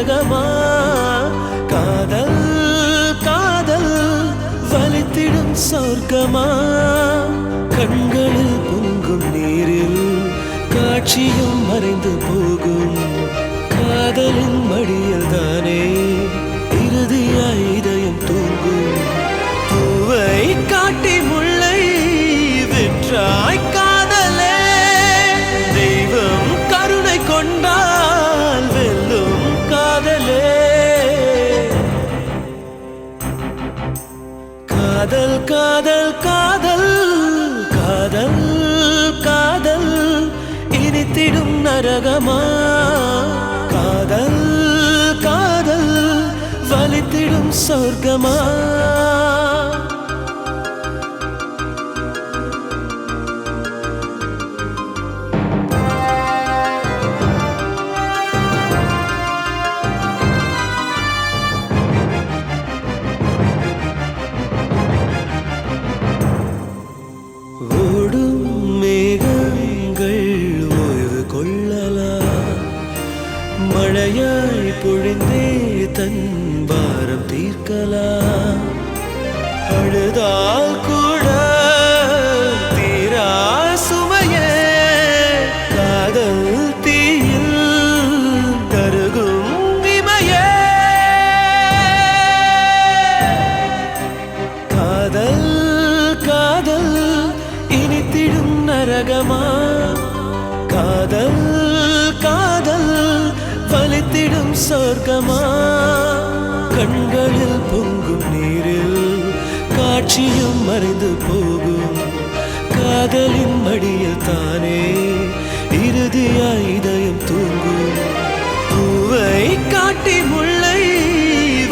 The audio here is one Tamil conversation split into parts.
நரகமா காதல் காதல் வலித்திடும் சொர்க்கமா கண்களில் பொங்கும் நீரில் காட்சியும் மறைந்து போகும் காதலின் மடியில் தானே இறுதியாய் இதயம் தூங்கும் பூவை காட்டி முல்லை விற்றாய் காதலே தெய்வம் கருணை கொண்டால் வெல்லும் காதலே காதல் காதல் காதல் காதல் காதல் இனித்திடும் நரகமா காதல் காதல் வலித்திடும் சொர்க்கமா ஓடும் மேகங்கள் ஓய்வு கொள்ளலாம் மழையாய் பொழிந்தே தன் பாரம் தீர்க்கலாம் அழுதால் கூட தீரா சுமையே காதல் தீயில் கருகும் இமையே காதல் காதல் இனித்திடும் நரகமா காதல் காதல் வலித்திடும் சொர்க்கமா கண்களில் பொங்கும் நீரில் காட்சியும் மறைந்து போகும் காதலின் மடியில் தானே இறுதியாய் இதயம் தூங்கும் பூவை காட்டி முல்லை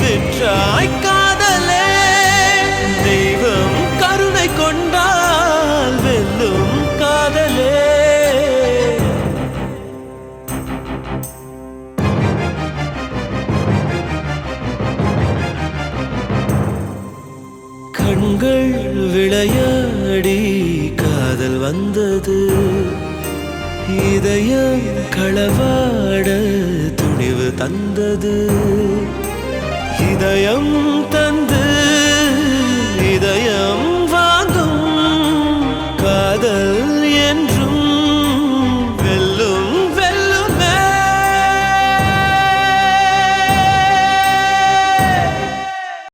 விற்றாய் காதலே தெய்வம் கருணை கொண்டால் வெல்லும் காதலே கண்கள் விளையாடி காதல் வந்தது இதயம் களவாட துணிவு தந்தது இதயம்